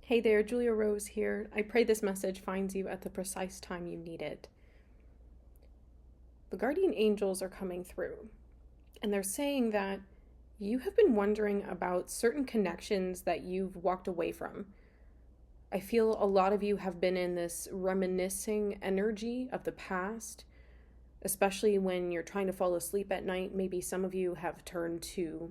Hey there, Julia Rose here. I pray this message finds you at the precise time you need it. The guardian angels are coming through, and they're saying that you have been wondering about certain connections that you've walked away from. I feel a lot of you have been in this reminiscing energy of the past, especially when you're trying to fall asleep at night. Maybe some of you have turned to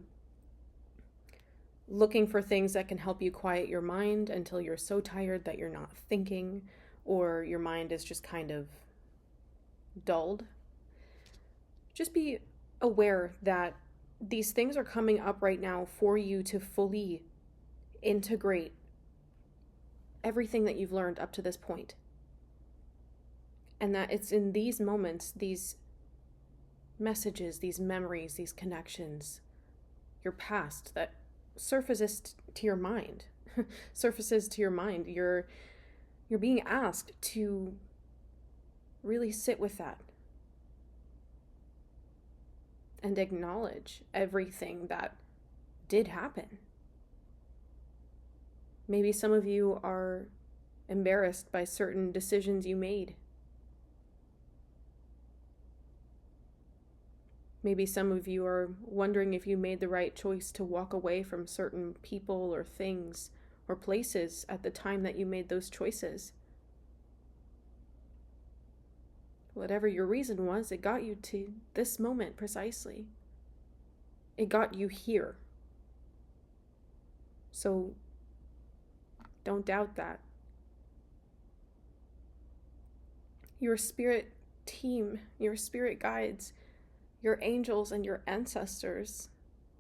looking for things that can help you quiet your mind until you're so tired that you're not thinking, or your mind is just kind of dulled. Just be aware that these things are coming up right now for you to fully integrate everything that you've learned up to this point. And that it's in these moments, these messages, these memories, these connections, your past, that surfaces to your mind. You're being asked to really sit with that and acknowledge everything that did happen. Maybe some of you are embarrassed by certain decisions you made. Maybe some of you are wondering if you made the right choice to walk away from certain people or things or places at the time that you made those choices. Whatever your reason was, it got you to this moment precisely. It got you here. So don't doubt that. Your spirit team, your spirit guides, your angels and your ancestors,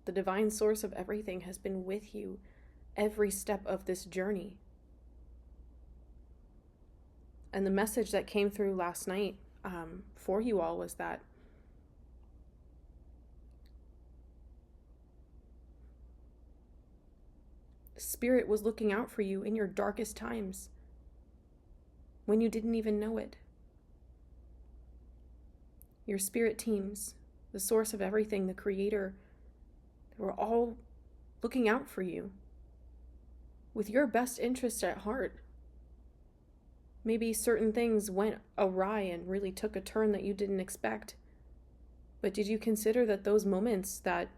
the divine source of everything, has been with you every step of this journey. And the message that came through last night for you all was that Spirit was looking out for you in your darkest times, when you didn't even know it. Your spirit teams, the source of everything, the creator, they were all looking out for you with your best interest at heart. Maybe certain things went awry and really took a turn that you didn't expect. But did you consider that those moments that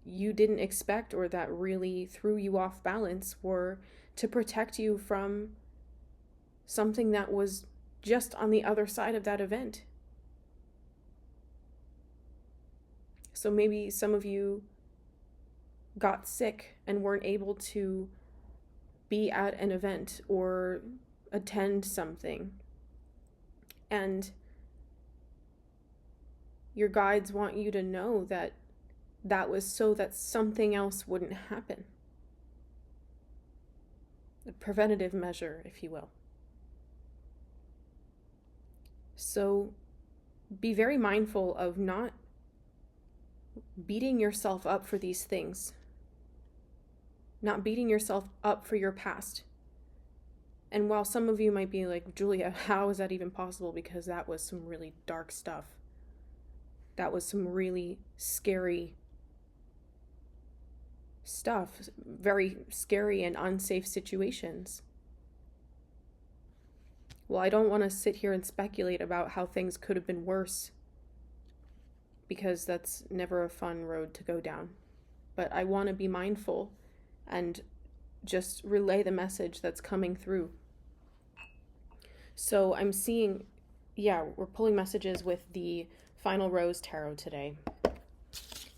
you didn't expect or that really threw you off balance were to protect you from something that was just on the other side of that event? So maybe some of you got sick and weren't able to be at an event or attend something. And your guides want you to know that that was so that something else wouldn't happen. A preventative measure, if you will. So be very mindful of not beating yourself up for these things. Not beating yourself up for your past. And while some of you might be like, Julia, how is that even possible? Because that was some really dark stuff. That was some really scary stuff. Very scary and unsafe situations. Well, I don't want to sit here and speculate about how things could have been worse, because that's never a fun road to go down. But I want to be mindful and just relay the message that's coming through. So I'm seeing, we're pulling messages with the Final Rose Tarot today.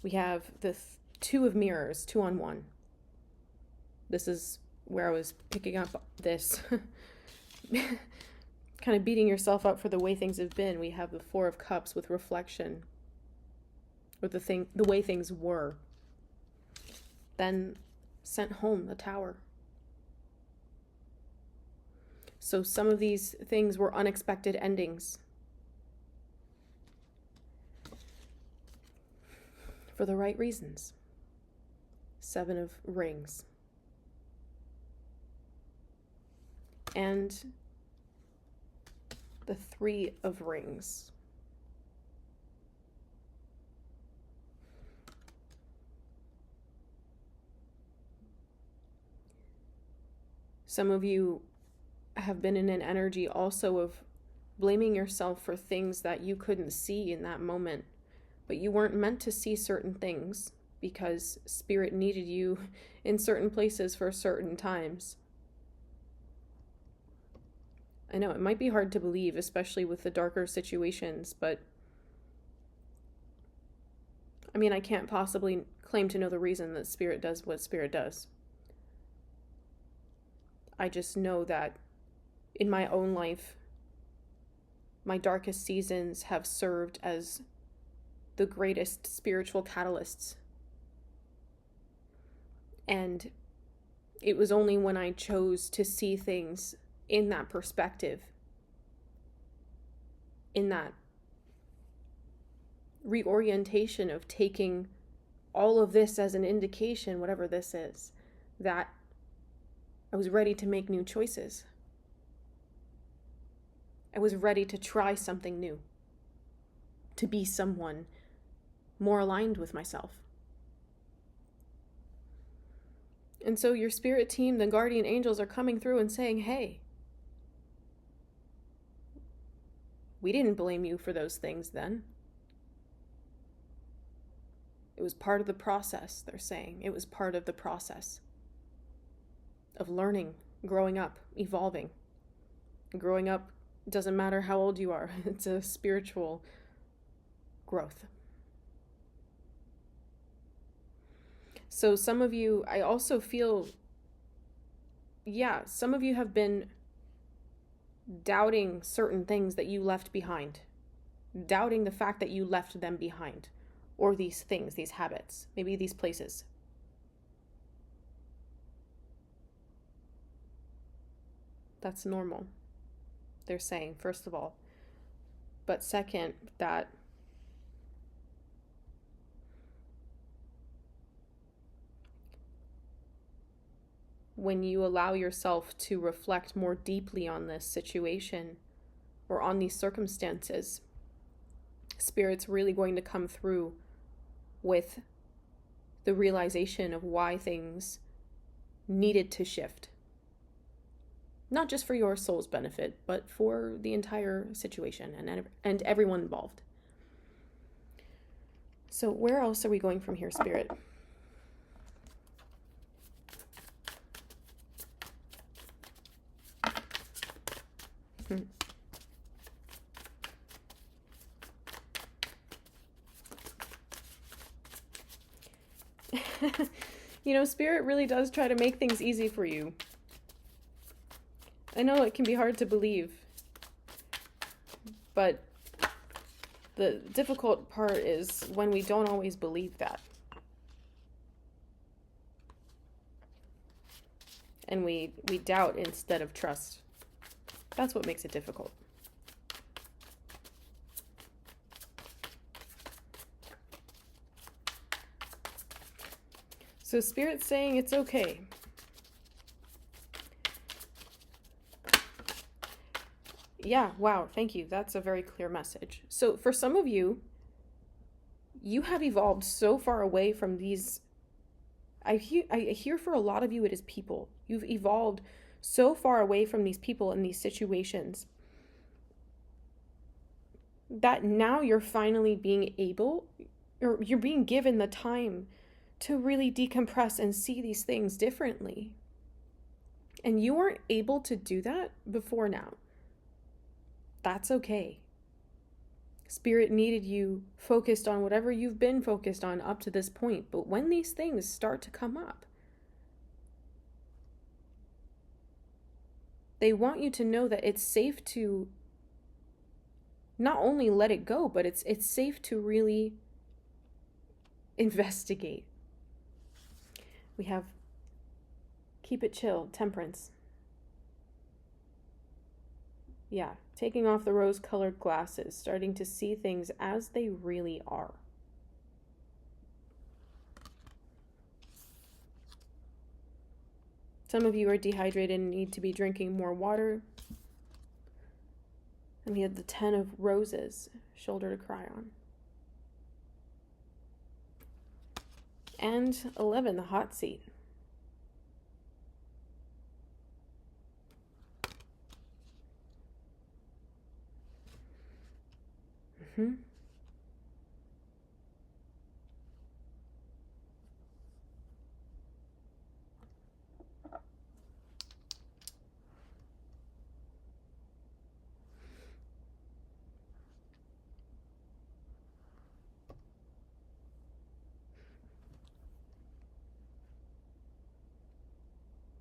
We have the Two of Mirrors, 2 on 1. This is where I was picking up this kind of beating yourself up for the way things have been. We have the 4 of Cups with reflection, or the way things were. Then sent home, the Tower. So some of these things were unexpected endings. For the right reasons. 7 of Rings. And the 3 of Rings. Some of you have been in an energy also of blaming yourself for things that you couldn't see in that moment, but you weren't meant to see certain things because Spirit needed you in certain places for certain times. I know it might be hard to believe, especially with the darker situations, but I mean, I can't possibly claim to know the reason that Spirit does what Spirit does. I just know that in my own life, my darkest seasons have served as the greatest spiritual catalysts. And it was only when I chose to see things in that perspective, in that reorientation of taking all of this as an indication, whatever this is, that I was ready to make new choices. I was ready to try something new, to be someone more aligned with myself. And so your spirit team, the guardian angels, are coming through and saying, hey, we didn't blame you for those things then. It was part of the process, they're saying. It was part of the process of learning, growing up, evolving. Growing up doesn't matter how old you are. It's a spiritual growth. So some of you, I also feel, some of you have been doubting certain things that you left behind. Doubting the fact that you left them behind. Or these things, these habits, maybe these places. That's normal, they're saying, first of all. But second, that when you allow yourself to reflect more deeply on this situation or on these circumstances, Spirit's really going to come through with the realization of why things needed to shift. Not just for your soul's benefit, but for the entire situation and everyone involved. So where else are we going from here, Spirit? You know, Spirit really does try to make things easy for you. I know it can be hard to believe, but the difficult part is when we don't always believe that. And we doubt instead of trust. That's what makes it difficult. So Spirit's saying it's okay. Yeah, wow, thank you. That's a very clear message. So for some of you, you have evolved so far away from these. I hear for a lot of you it is people. You've evolved so far away from these people and these situations that now you're finally being able, or you're being given the time to really decompress and see these things differently. And you weren't able to do that before now. That's okay. Spirit needed you focused on whatever you've been focused on up to this point. But when these things start to come up, they want you to know that it's safe to not only let it go, but it's safe to really investigate. We have keep it chill, temperance. Yeah, taking off the rose-colored glasses, starting to see things as they really are. Some of you are dehydrated and need to be drinking more water. And we have the 10 of roses, shoulder to cry on. And 11, the hot seat. Mm-hmm.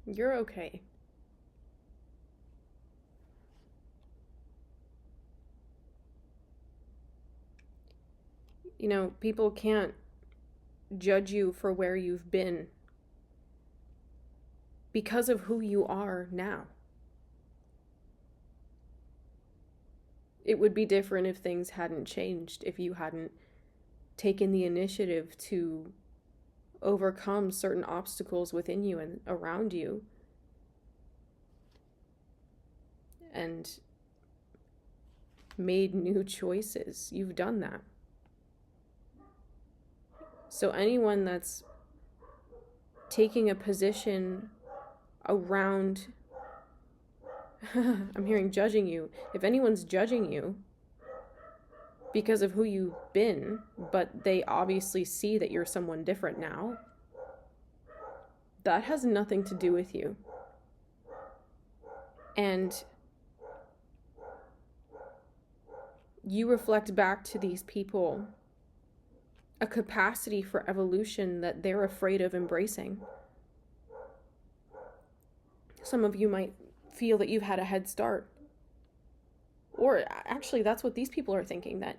You're okay. You know, people can't judge you for where you've been because of who you are now. It would be different if things hadn't changed, if you hadn't taken the initiative to overcome certain obstacles within you and around you and made new choices. You've done that. So anyone that's taking a position around I'm hearing judging you. If anyone's judging you because of who you've been, but they obviously see that you're someone different now, that has nothing to do with you. And you reflect back to these people a capacity for evolution that they're afraid of embracing. Some of you might feel that you've had a head start. Or actually, that's what these people are thinking, that,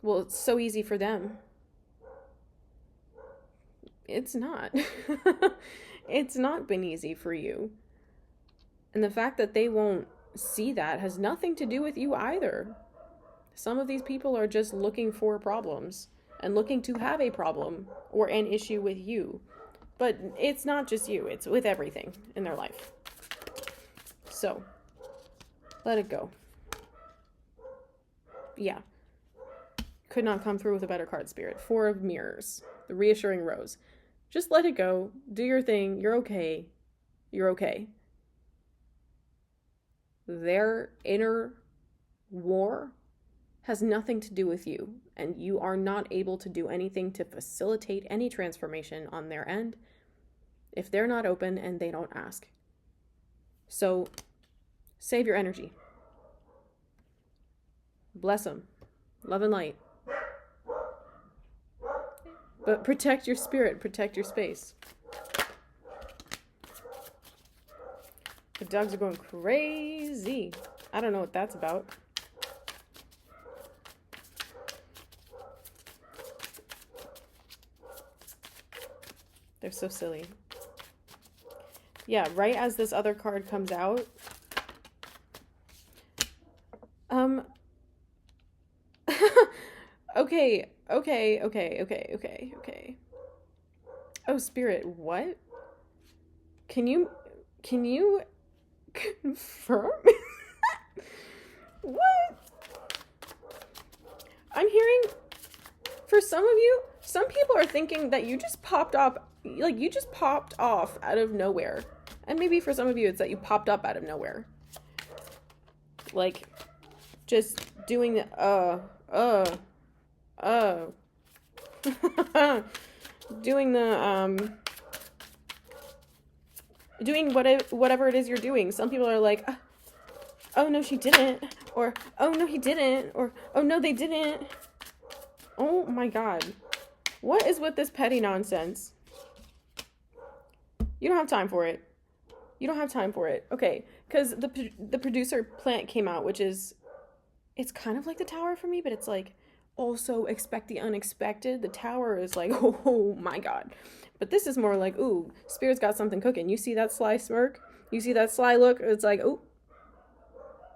well, it's so easy for them. It's not. It's not been easy for you. And the fact that they won't see that has nothing to do with you either. Some of these people are just looking for problems and looking to have a problem or an issue with you. But it's not just you, it's with everything in their life. So, let it go. Yeah. Could not come through with a better card, Spirit. 4 of Mirrors. The reassuring rose. Just let it go. Do your thing. You're okay. You're okay. Their inner war has nothing to do with you, and you are not able to do anything to facilitate any transformation on their end if they're not open and they don't ask. So, save your energy. Bless them. Love and light. But protect your spirit, protect your space. The dogs are going crazy. I don't know what that's about. They're so silly. Yeah, right as this other card comes out, okay. Oh, Spirit, what? Can you confirm? What? I'm hearing, for some of you, some people are thinking that you just popped off, like you just popped off out of nowhere. And maybe for some of you, it's that you popped up out of nowhere. Like, just doing the, doing the, doing whatever it is you're doing. Some people are like, oh no, she didn't, or oh no, he didn't, or oh no, they didn't. Oh my God. What is with this petty nonsense? You don't have time for it. You don't have time for it. Okay, because the producer plant came out, which is, it's kind of like the tower for me, but it's like, also expect the unexpected. The tower is like, oh my God. But this is more like, ooh, Spirit's got something cooking. You see that sly smirk? You see that sly look? It's like, oh,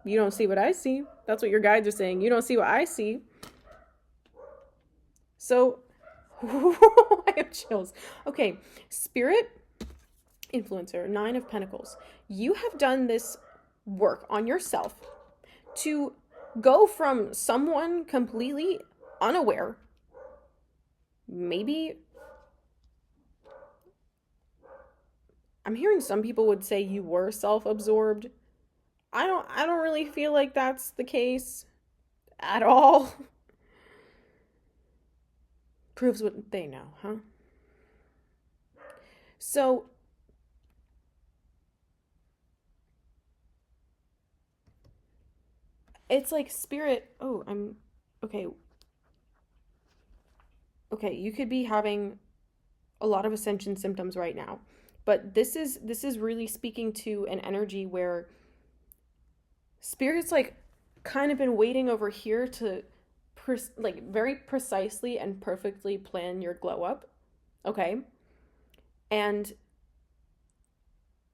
you don't see what I see. That's what your guides are saying. You don't see what I see. So, I have chills. Okay, Spirit influencer, 9 of Pentacles. You have done this work on yourself to go from someone completely unaware, maybe, I'm hearing some people would say you were self-absorbed. I don't really feel like that's the case at all. Proves what they know, huh? So it's like spirit. Oh, I'm okay. Okay, you could be having a lot of ascension symptoms right now. But this is really speaking to an energy where spirit's like kind of been waiting over here to like very precisely and perfectly plan your glow up. Okay? And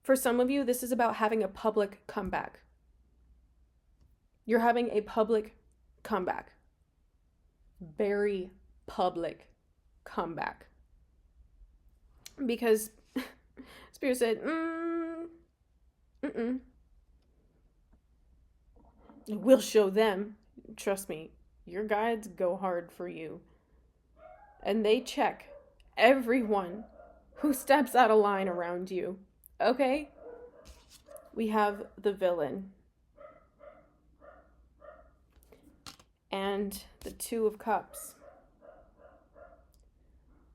for some of you, this is about having a public comeback. You're having a public comeback. Very public comeback. Because Spirit said, we'll show them. Trust me, your guides go hard for you. And they check everyone who steps out of line around you. Okay? We have the villain. And the Two of Cups.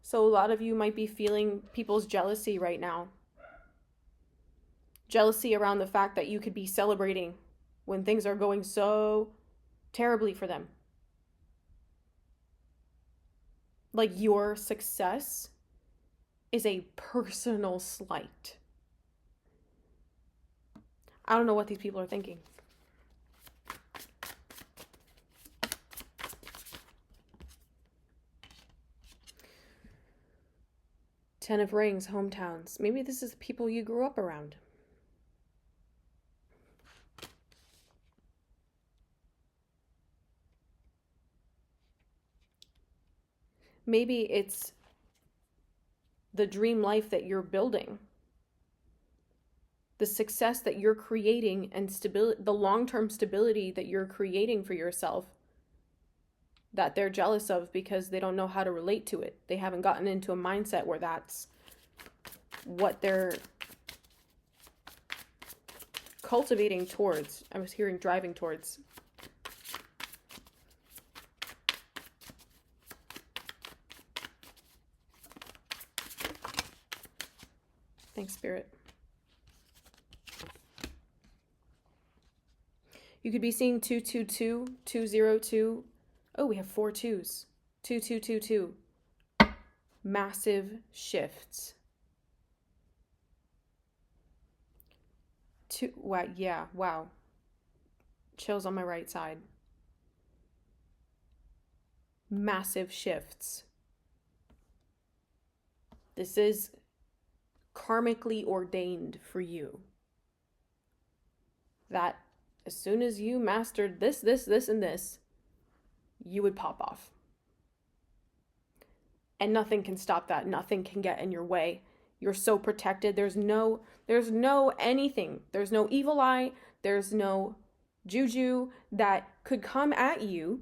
So a lot of you might be feeling people's jealousy right now. Jealousy around the fact that you could be celebrating when things are going so terribly for them. Like your success is a personal slight. I don't know what these people are thinking. Ten of Rings, hometowns. Maybe this is the people you grew up around. Maybe it's the dream life that you're building. The success that you're creating and stability, the long-term stability that you're creating for yourself that they're jealous of because they don't know how to relate to it. They haven't gotten into a mindset where that's what they're cultivating towards. I was hearing driving towards. Thanks, Spirit. You could be seeing 222, 202. Oh, we have 4 twos. 2222. Massive shifts. Wow, yeah, wow. Chills on my right side. Massive shifts. This is karmically ordained for you. That as soon as you mastered this, and this, you would pop off. And nothing can stop that. Nothing can get in your way. You're so protected. There's no anything. There's no evil eye. There's no juju that could come at you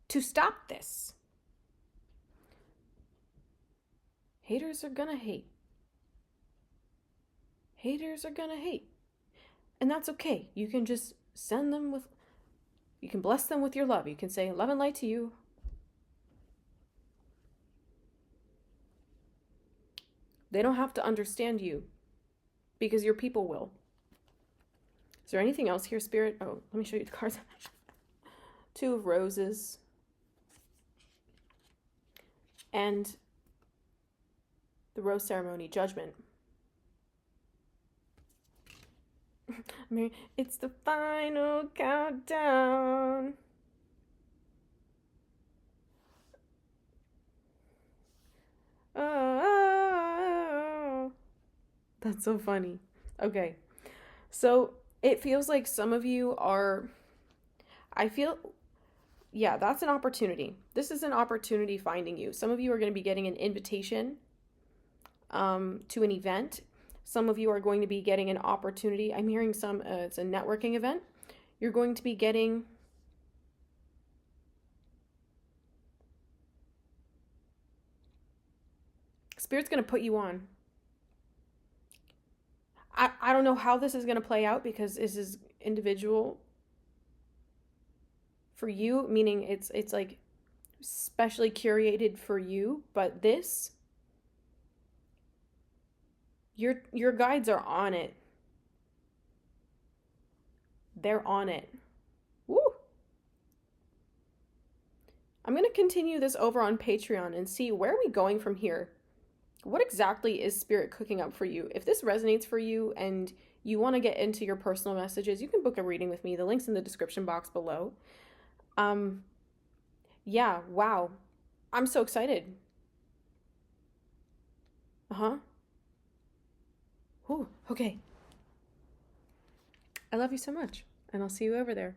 to stop this. Haters are gonna hate. Haters are gonna hate. And that's okay. You can just send them with, you can bless them with your love. You can say, love and light to you. They don't have to understand you because your people will. Is there anything else here, Spirit? Oh, let me show you the cards. 2 of Roses. And the Rose Ceremony, Judgment. It's the final countdown. Oh, that's so funny. Okay, so it feels like some of you are, yeah, that's an opportunity. This is an opportunity finding you. Some of you are going to be getting an invitation to an event. Some of you are going to be getting an opportunity. I'm hearing it's a networking event. You're going to be getting Spirit's going to put you on. I don't know how this is going to play out because this is individual for you, meaning it's like specially curated for you, but this, your guides are on it. They're on it. Woo! I'm going to continue this over on Patreon and see where are we going from here. What exactly is Spirit cooking up for you? If this resonates for you and you want to get into your personal messages, you can book a reading with me. The link's in the description box below. Yeah, wow. I'm so excited. Ooh, okay. I love you so much, and I'll see you over there.